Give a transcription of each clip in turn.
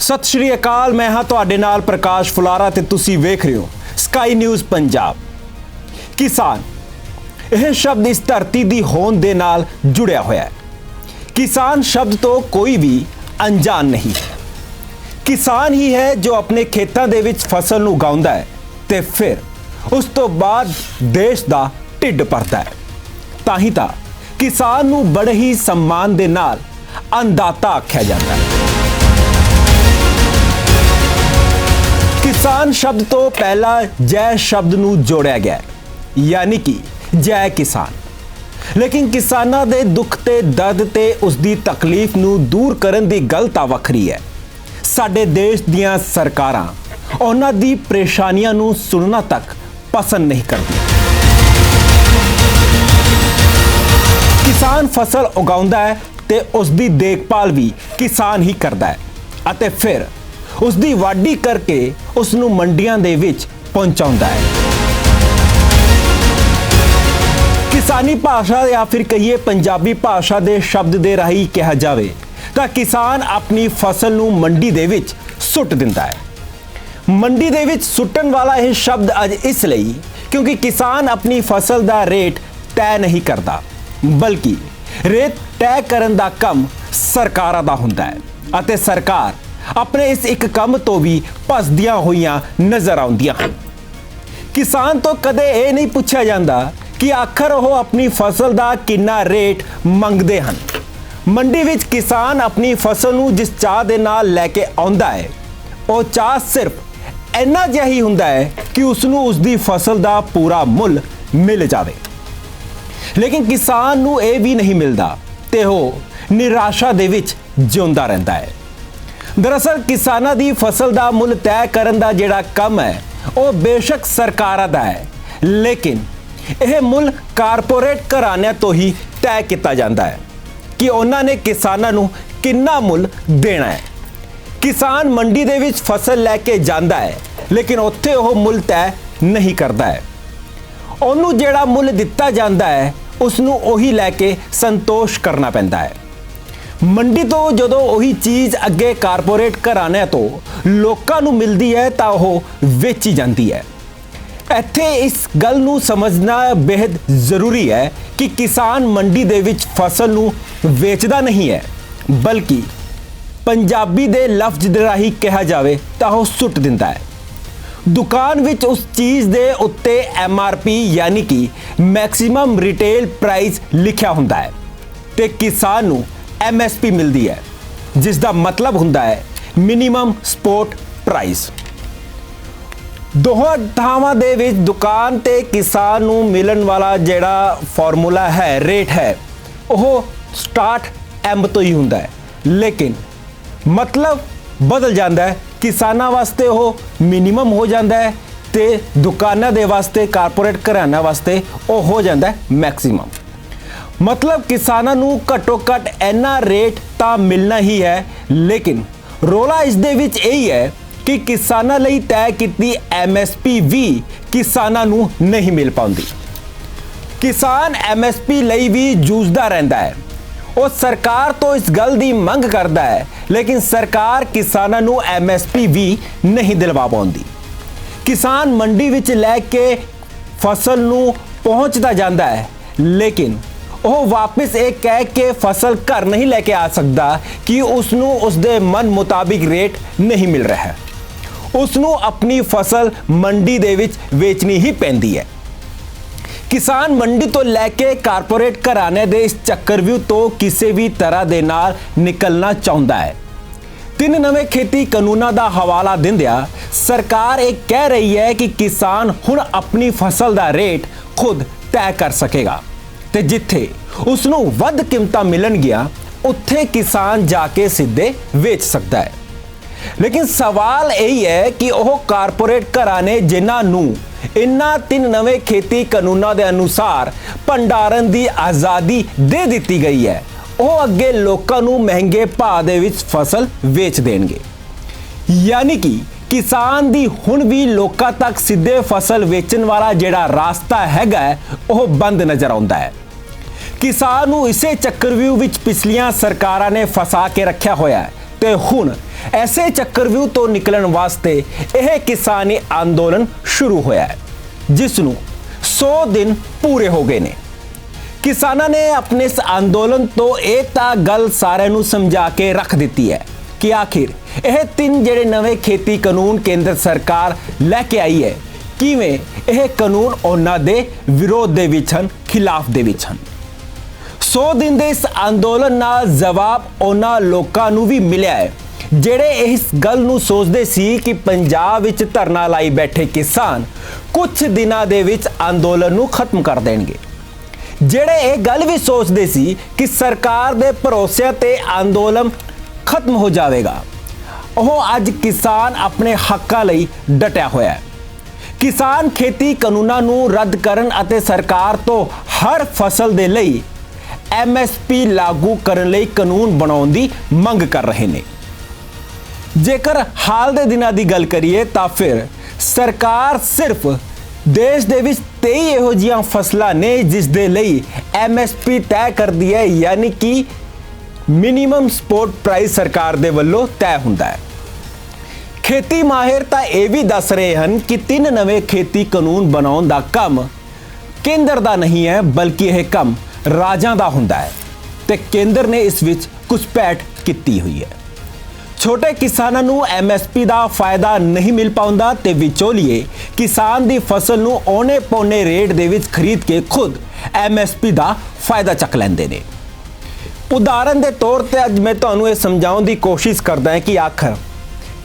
ਸਤਿ ਸ਼੍ਰੀ ਅਕਾਲ। ਮੈਂ ਹਾਂ ਤੁਹਾਡੇ ਨਾਲ ਪ੍ਰਕਾਸ਼ ਫੁਲਾਰਾ ਤੇ ਤੁਸੀਂ ਵੇਖ ਰਹੇ ਹੋ ਸਕਾਈ ਨਿਊਜ਼ ਪੰਜਾਬ। ਕਿਸਾਨ ਇਹ ਸ਼ਬਦ ਇਸ ਧਰਤੀ ਦੀ ਹੋਂਦ ਦੇ ਨਾਲ ਜੁੜਿਆ ਹੋਇਆ ਹੈ। ਕਿਸਾਨ ਸ਼ਬਦ ਤੋਂ ਕੋਈ ਵੀ ਅਣਜਾਣ ਨਹੀਂ ਹੈ। ਕਿਸਾਨ ਹੀ ਹੈ ਜੋ ਆਪਣੇ ਖੇਤਾਂ ਦੇ ਵਿੱਚ ਫਸਲ ਨੂੰ ਉਗਾਉਂਦਾ ਹੈ ਤੇ ਫਿਰ ਉਸ ਤੋਂ ਬਾਅਦ ਦੇਸ਼ ਦਾ ਢਿੱਡ ਭਰਦਾ ਹੈ। ਤਾਂ ਹੀ ਤਾਂ ਕਿਸਾਨ ਨੂੰ ਬੜੇ ਹੀ ਸਨਮਾਨ ਦੇ ਨਾਲ ਅੰਨਦਾਤਾ ਆਖਿਆ ਜਾਂਦਾ ਹੈ। किसान शब्द तो पहला जय शब्द नूं जोड़िया गया यानी कि जय किसान। लेकिन किसानां दे दुख ते दर्द ते उसदी तकलीफ नूं दूर करन दी गल तां वखरी है। साडे देश दीयां सरकारां उन्हां दी परेशानियां नूं सुनना तक पसंद नहीं करदी। किसान फसल उगाउंदा है ते उसदी देखभाल भी किसान ही करदा है अते फिर उसकी वाढी करके उसनूं मंडियां दे विच पहुंचाउंदा है। किसानी भाषा या फिर कहिए पंजाबी भाषा दे शब्द दे राही कहा जावे तां किसान अपनी फसल नूं मंडी दे विच सुट दिंदा है। मंडी दे विच सुटन वाला यह शब्द अज इसलिए क्योंकि किसान अपनी फसल दा रेट तय नहीं करता, बल्कि रेट तय करन दा काम सरकारां दा हुंदा है अते सरकार अपने इस एक काम तो भी भसदियां होइयां नजर आउंदियां हन। किसान तो कदे ये नहीं पूछा जाता कि आखिर वो अपनी फसल दा किन्ना रेट मंगदे हन। मंडी विच किसान अपनी फसल नूं जिस चाह दे नाल लैके आउंदा है वो चाह सिर्फ इन्ना जिहा ही हुंदा है कि उसनूं उसदी फसल दा पूरा मुल मिल जावे। लेकिन किसान नूं ये भी नहीं मिलता ते वो निराशा दे विच जिउंदा रहिंदा है। दरअसल किसानां दी फसल दा मुल तय करन दा जिहड़ा काम है वो बेशक सरकारां दा है, लेकिन यह मुल कारपोरेट घराणिਆਂ तो ही तय किया जाता है कि उन्हां ने किसानां नूं किन्ना मुल देना है। किसान मंडी दे विच फसल लैके जांदा है लेकिन उत्थे वो मुल तय नहीं करता है। उन्होंने जिहड़ा मुल दिता जाता है उसनूं ओही लैके संतोष करना पैंदा है। मंडी तो जदों वही चीज़ अगे कारपोरेट घराने तो लोकां नूं मिलदी है तां ओह वेची जाती है। इत्थे इस गल नूं समझना बेहद ज़रूरी है कि किसान मंडी दे विच फसल नूं वेचदा नहीं है, बल्कि पंजाबी दे लफ्ज़ दे राही कहा जावे तां ओह सुट दिंदा है। दुकान विच उस चीज़ दे उत्ते MRP यानी कि मैक्सिमम रिटेल प्राइस लिखिया हुंदा है ते किसान नूं MSP मिलती है, जिसका मतलब हुंदा है मिनिमम सपोर्ट प्राइस। दोहां थावां दे विच दुकान ते किसान नूं मिलन वाला जिहड़ा फार्मूला है रेट है वो स्टार्ट M तो ही हुंदा है, लेकिन मतलब बदल जाता है। किसानां वास्ते वो मिनिमम हो जाता है ते दुकानां दे वास्ते कारपोरेट घराणिਆਂ वास्ते वो हो जाता है मैक्सिमम। मतलब किसानां नूं घट्टो घट इन्ना रेट तां मिलना ही है, लेकिन रोला इस दे विच यही है कि किसानां लई तय कीती MSP भी किसानां नूं नहीं मिल पाउंदी। किसान MSP लई भी जूझदा रहिंदा है। वो सरकार तो इस गल दी मंग करदा है, लेकिन सरकार किसानां नूं MSP भी नहीं दिलवा पाउंदी। किसान मंडी विच लैके फसल नूं पहुंचदा जांदा है, लेकिन वो वापस एक कह के फसल घर नहीं लेके आ सकता कि उसनों उसदे मन मुताबिक रेट नहीं मिल रहा है। उसनों अपनी फसल मंडी दे विच वेचनी ही पैंदी है। किसान मंडी तो लैके कारपोरेट घराने दे इस चक्रव्यूह तो किसी भी तरह दे नाल निकलना चाहुंदा है। 3 नवे खेती कानूनां दा हवाला दिंदिया सरकार एक कह रही है कि किसान हुण अपनी फसल दा रेट खुद तय कर सकेगा ते जिथे उसनूं वध कीमतां मिलन गया उत्थे किसान जाके सीधे वेच सकता है। लेकिन सवाल यही है कि वह कारपोरेट घराने जिन्हां नूं इन्हां 3 नवे खेती कानूनां दे अनुसार भंडारण की आज़ादी दे दिती गई है, वह अगे लोकां नूं महंगे भाव दे विच फसल वेच देणगे। यानी कि किसान दी हुण भी लोकां तक सीधे फसल वेचण वाला जिहड़ा रास्ता हैगा वह बंद नज़र आउंदा है। किसान नूं इसे चक्रव्यूह विच पिछलियां सरकारां ने फसा के रखिया होया है ਤੇ ਹੁਣ ਐਸੇ ਚੱਕਰਵਿਊਹ ਤੋਂ ਨਿਕਲਣ ਵਾਸਤੇ ਇਹ ਕਿਸਾਨੀ ਅੰਦੋਲਨ ਸ਼ੁਰੂ ਹੋਇਆ ਹੈ, ਜਿਸ ਨੂੰ 100 ਦਿਨ ਪੂਰੇ ਹੋ ਗਏ ਨੇ। ਕਿਸਾਨਾਂ ਨੇ ਆਪਣੇ ਇਸ ਅੰਦੋਲਨ ਤੋਂ ਇਹ ਤਾਂ ਗੱਲ ਸਾਰਿਆਂ ਨੂੰ ਸਮਝਾ ਕੇ ਰੱਖ ਦਿੱਤੀ ਹੈ ਕਿ ਆਖਿਰ ਇਹ 3 ਜਿਹੜੇ ਨਵੇਂ ਖੇਤੀ ਕਾਨੂੰਨ ਕੇਂਦਰ ਸਰਕਾਰ ਲੈ ਕੇ ਆਈ ਹੈ, ਕਿਵੇਂ ਇਹ ਕਾਨੂੰਨ ਉਹਨਾਂ ਦੇ ਵਿਰੋਧ ਦੇ ਵਿੱਚ ਹਨ, ਖਿਲਾਫ ਦੇ ਵਿੱਚ ਹਨ। 100 ਦਿਨ ਦੇ ਇਸ ਅੰਦੋਲਨ ਨਾਲ ਜਵਾਬ ਉਹਨਾਂ ਲੋਕਾਂ ਨੂੰ ਵੀ ਮਿਲਿਆ ਹੈ ਜਿਹੜੇ ਇਸ ਗੱਲ ਨੂੰ ਸੋਚਦੇ ਸੀ ਕਿ ਪੰਜਾਬ ਵਿੱਚ ਧਰਨਾ ਲਾਈ ਬੈਠੇ ਕਿਸਾਨ ਕੁਝ ਦਿਨਾਂ ਦੇ ਵਿੱਚ ਅੰਦੋਲਨ ਨੂੰ ਖਤਮ ਕਰ ਦੇਣਗੇ, ਜਿਹੜੇ ਇਹ ਗੱਲ ਵੀ ਸੋਚਦੇ ਸੀ ਕਿ ਸਰਕਾਰ ਦੇ ਭਰੋਸੇ ਤੇ ਅੰਦੋਲਨ ਖਤਮ ਹੋ ਜਾਵੇਗਾ। ਉਹ ਅੱਜ ਕਿਸਾਨ ਆਪਣੇ ਹੱਕਾਂ ਲਈ ਡਟਿਆ ਹੋਇਆ ਹੈ। ਕਿਸਾਨ ਖੇਤੀ ਕਾਨੂੰਨਾਂ ਨੂੰ ਰੱਦ ਕਰਨ ਅਤੇ ਸਰਕਾਰ ਤੋਂ ਹਰ ਫਸਲ ਦੇ ਲਈ MSP ਲਾਗੂ ਕਰਨ ਲਈ ਕਾਨੂੰਨ ਬਣਾਉਣ ਦੀ ਮੰਗ ਕਰ ਰਹੇ ਨੇ। ਜੇਕਰ ਹਾਲ ਦੇ ਦਿਨਾਂ ਦੀ ਗੱਲ ਕਰੀਏ ਤਾਂ ਫਿਰ ਸਰਕਾਰ ਸਿਰਫ ਦੇਸ਼ ਦੇ ਵਿੱਚ 23 ਇਹੋ ਜਿਹੀਆਂ ਫਸਲਾਂ ਨੇ ਜਿਸ ਦੇ ਲਈ MSP ਤੈਅ ਕਰਦੀ ਹੈ, ਯਾਨੀ ਕਿ ਮਿਨੀਮਮ ਸਪੋਰਟ ਪ੍ਰਾਈਸ ਸਰਕਾਰ ਦੇ ਵੱਲੋਂ ਤੈਅ ਹੁੰਦਾ ਹੈ। ਖੇਤੀ ਮਾਹਿਰ ਤਾਂ ਇਹ ਵੀ ਦੱਸ ਰਹੇ ਹਨ ਕਿ 3 ਨਵੇਂ ਖੇਤੀ ਕਾਨੂੰਨ ਬਣਾਉਣ ਦਾ ਕੰਮ ਕੇਂਦਰ ਦਾ ਨਹੀਂ ਹੈ, ਬਲਕਿ ਇਹ ਕੰਮ ਰਾਜਾਂ ਦਾ ਹੁੰਦਾ ਹੈ ਤੇ ਕੇਂਦਰ ਨੇ ਇਸ ਵਿੱਚ ਘੁਸਪੈਠ ਕੀਤੀ ਹੋਈ ਹੈ। ਛੋਟੇ ਕਿਸਾਨਾਂ ਨੂੰ MSP ਦਾ ਫਾਇਦਾ ਨਹੀਂ ਮਿਲ ਪਾਉਂਦਾ ਤੇ ਵਿਚੋਲੀਏ ਕਿਸਾਨ ਦੀ ਫਸਲ ਨੂੰ ਔਨੇ ਪੌਨੇ ਰੇਟ ਦੇ ਵਿੱਚ ਖਰੀਦ ਕੇ ਖੁਦ MSP ਦਾ ਫਾਇਦਾ ਚੱਕ ਲੈਂਦੇ ਨੇ। ਉਦਾਹਰਨ ਦੇ ਤੌਰ ਤੇ ਅੱਜ ਮੈਂ ਤੁਹਾਨੂੰ ਇਹ ਸਮਝਾਉਣ ਦੀ ਕੋਸ਼ਿਸ਼ ਕਰਦਾ ਹਾਂ ਕਿ ਆਖਰ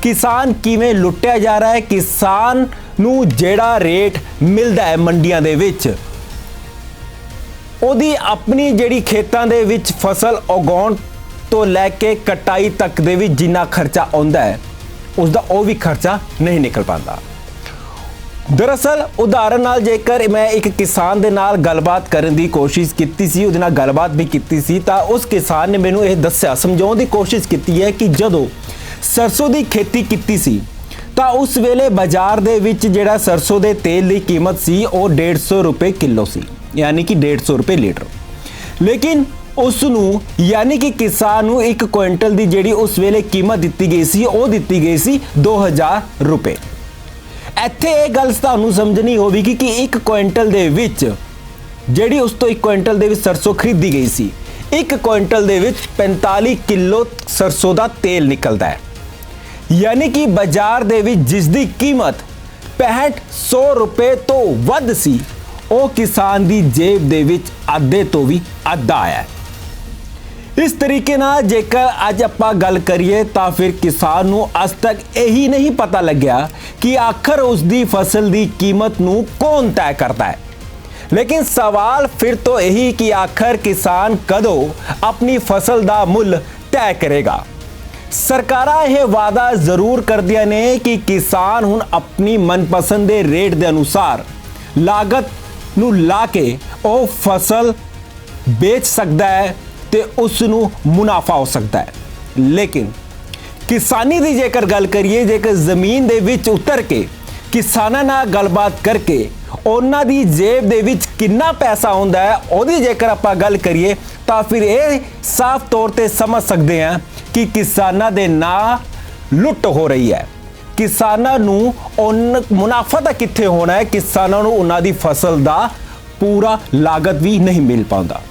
ਕਿਸਾਨ ਕਿਵੇਂ ਲੁੱਟਿਆ ਜਾ ਰਿਹਾ ਹੈ। ਕਿਸਾਨ ਨੂੰ ਜਿਹੜਾ ਰੇਟ ਮਿਲਦਾ ਹੈ ਮੰਡੀਆਂ ਦੇ ਵਿੱਚ, ਉਹਦੀ ਆਪਣੀ ਜਿਹੜੀ ਖੇਤਾਂ ਦੇ ਵਿੱਚ ਫਸਲ ਉਗਾਉਣ ਤੋਂ ਲੈ ਕੇ ਕਟਾਈ ਤੱਕ ਦੇ ਵਿੱਚ ਜਿੰਨਾ ਖਰਚਾ ਆਉਂਦਾ ਹੈ, ਉਸ ਦਾ ਉਹ ਵੀ ਖਰਚਾ ਨਹੀਂ ਨਿਕਲ ਪਾਉਂਦਾ। ਦਰਅਸਲ ਉਦਾਹਰਨ ਨਾਲ ਜੇਕਰ ਮੈਂ ਇੱਕ ਕਿਸਾਨ ਦੇ ਨਾਲ ਗੱਲਬਾਤ ਕਰਨ ਦੀ ਕੋਸ਼ਿਸ਼ ਕੀਤੀ ਸੀ, ਉਹਦੇ ਨਾਲ ਗੱਲਬਾਤ ਵੀ ਕੀਤੀ ਸੀ, ਤਾਂ ਉਸ ਕਿਸਾਨ ਨੇ ਮੈਨੂੰ ਇਹ ਦੱਸਿਆ, ਸਮਝਾਉਣ ਦੀ ਕੋਸ਼ਿਸ਼ ਕੀਤੀ ਹੈ ਕਿ ਜਦੋਂ ਸਰਸੋਂ ਦੀ ਖੇਤੀ ਕੀਤੀ ਸੀ ਤਾਂ ਉਸ ਵੇਲੇ ਬਾਜ਼ਾਰ ਦੇ ਵਿੱਚ ਜਿਹੜਾ ਸਰਸੋਂ ਦੇ ਤੇਲ ਦੀ ਕੀਮਤ ਸੀ ਉਹ 150 ਰੁਪਏ ਕਿਲੋ ਸੀ, ਯਾਨੀ ਕਿ 150 ਰੁਪਏ ਲੀਟਰ। ਲੇਕਿਨ ਉਸ ਨੂੰ ਯਾਨੀ ਕਿ ਕਿਸਾਨ ਨੂੰ 1 ਕੁਇੰਟਲ ਦੀ ਜਿਹੜੀ ਉਸ ਵੇਲੇ ਕੀਮਤ ਦਿੱਤੀ ਗਈ ਸੀ ਉਹ ਦਿੱਤੀ ਗਈ ਸੀ 2000 ਰੁਪਏ। ਇੱਥੇ ਇਹ ਗੱਲ ਤੁਹਾਨੂੰ ਸਮਝਣੀ ਹੋਵੇਗੀ ਕਿ 1 ਕੁਇੰਟਲ ਦੇ ਵਿੱਚ ਜਿਹੜੀ ਉਸ ਤੋਂ 1 ਕੁਇੰਟਲ ਦੇ ਵਿੱਚ ਸਰਸੋਂ ਖਰੀਦੀ ਗਈ ਸੀ, 1 ਕੁਇੰਟਲ ਦੇ ਵਿੱਚ 45 ਕਿਲੋ ਸਰਸੋਂ ਦਾ ਤੇਲ ਨਿਕਲਦਾ ਹੈ, ਯਾਨੀ ਕਿ ਬਾਜ਼ਾਰ ਦੇ ਵਿੱਚ ਜਿਸ ਦੀ ਕੀਮਤ 6500 ਰੁਪਏ ਤੋਂ ਵੱਧ ਸੀ, ਉਹ ਕਿਸਾਨ ਦੀ ਜੇਬ ਦੇ ਵਿੱਚ ਅੱਧੇ ਤੋਂ ਵੀ ਅੱਧਾ ਆਇਆ। ਇਸ ਤਰੀਕੇ ਨਾਲ ਜੇਕਰ ਅੱਜ ਆਪਾਂ ਗੱਲ ਕਰੀਏ ਤਾਂ ਫਿਰ ਕਿਸਾਨ ਨੂੰ ਅੱਜ ਤੱਕ ਇਹੀ ਨਹੀਂ ਪਤਾ ਲੱਗਿਆ ਕਿ ਆਖਰ ਉਸ ਦੀ ਫਸਲ ਦੀ ਕੀਮਤ ਨੂੰ ਕੌਣ ਤੈਅ ਕਰਦਾ ਹੈ। ਲੇਕਿਨ ਸਵਾਲ ਫਿਰ ਤੋਂ ਇਹੀ ਕਿ ਆਖਰ ਕਿਸਾਨ ਕਦੋਂ ਆਪਣੀ ਫਸਲ ਦਾ ਮੁੱਲ ਤੈਅ ਕਰੇਗਾ। ਸਰਕਾਰਾਂ ਇਹ ਵਾਅਦਾ ਜ਼ਰੂਰ ਕਰਦੀਆਂ ਨੇ ਕਿ ਕਿਸਾਨ ਹੁਣ ਆਪਣੀ ਮਨਪਸੰਦ ਦੇ ਰੇਟ ਦੇ ਅਨੁਸਾਰ ਲਾਗਤ ਨੂੰ ਲਾ ਕੇ ਉਹ ਫਸਲ ਵੇਚ ਸਕਦਾ ਹੈ ਤੇ ਉਸ ਨੂੰ ਮੁਨਾਫਾ ਹੋ ਸਕਦਾ ਹੈ। ਲੇਕਿਨ ਕਿਸਾਨੀ ਦੀ ਜੇਕਰ ਗੱਲ ਕਰੀਏ, ਜੇਕਰ ਜ਼ਮੀਨ ਦੇ ਵਿੱਚ ਉਤਰ ਕੇ ਕਿਸਾਨਾਂ ਨਾਲ ਗੱਲਬਾਤ ਕਰਕੇ ਉਹਨਾਂ ਦੀ ਜੇਬ ਦੇ ਵਿੱਚ ਕਿੰਨਾ ਪੈਸਾ ਆਉਂਦਾ ਹੈ, ਉਹਦੀ ਜੇਕਰ ਆਪਾਂ ਗੱਲ ਕਰੀਏ ਤਾਂ ਫਿਰ ਇਹ ਸਾਫ਼ ਤੌਰ ਤੇ ਸਮਝ ਸਕਦੇ ਹਾਂ ਕਿ ਕਿਸਾਨਾਂ ਦੇ ਨਾਂ ਲੁੱਟ ਹੋ ਰਹੀ ਹੈ। ਕਿਸਾਨਾਂ ਨੂੰ ਮੁਨਾਫਾ ਤਾਂ ਕਿੱਥੇ ਹੋਣਾ ਹੈ, ਕਿਸਾਨਾਂ ਨੂੰ ਉਹਨਾਂ ਦੀ ਫਸਲ ਦਾ ਪੂਰਾ ਲਾਗਤ ਵੀ ਨਹੀਂ ਮਿਲ ਪਾਉਂਦਾ।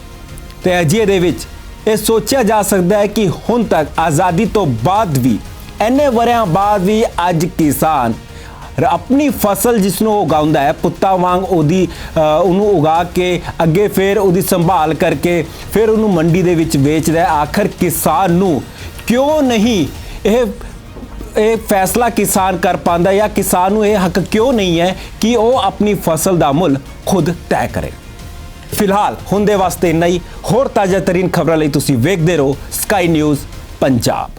ਤੇ ਅਜਿਹੇ ਦੇ ਵਿੱਚ ਇਹ ਸੋਚਿਆ ਜਾ ਸਕਦਾ ਹੈ ਕਿ ਹੁਣ ਤੱਕ ਆਜ਼ਾਦੀ ਤੋਂ ਬਾਅਦ ਵੀ, ਇੰਨੇ ਵਰਿਆਂ ਬਾਅਦ ਵੀ ਅੱਜ ਕਿਸਾਨ ਆਪਣੀ ਫਸਲ ਜਿਸ ਨੂੰ ਉਗਾਉਂਦਾ ਹੈ, ਪੁੱਤਾਂ ਵਾਂਗ ਉਹਨੂੰ ਉਗਾ ਕੇ ਅੱਗੇ ਫਿਰ ਉਹਦੀ ਸੰਭਾਲ ਕਰਕੇ ਫਿਰ ਉਹਨੂੰ ਮੰਡੀ ਦੇ ਵਿੱਚ ਵੇਚਦਾ ਹੈ। ਆਖਰ ਕਿਸਾਨ ਨੂੰ ਕਿਉਂ ਨਹੀਂ ਇਹ ਫੈਸਲਾ ਕਿਸਾਨ ਕਰ ਪਾਉਂਦਾ, ਜਾਂ ਕਿਸਾਨ ਨੂੰ ਇਹ ਹੱਕ ਕਿਉਂ ਨਹੀਂ ਹੈ ਕਿ ਉਹ ਆਪਣੀ ਫਸਲ ਦਾ ਮੁੱਲ ਖੁਦ ਤੈਅ ਕਰੇ। ਫਿਲਹਾਲ ਹੁਣ ਦੇ ਵਾਸਤੇ ਇੰਨਾ ਹੀ। ਹੋਰ ਤਾਜ਼ਾ ਤਰੀਨ ਖਬਰਾਂ ਲਈ ਤੁਸੀਂ ਵੇਖਦੇ ਰਹੋ ਸਕਾਈ ਨਿਊਜ਼ ਪੰਜਾਬ।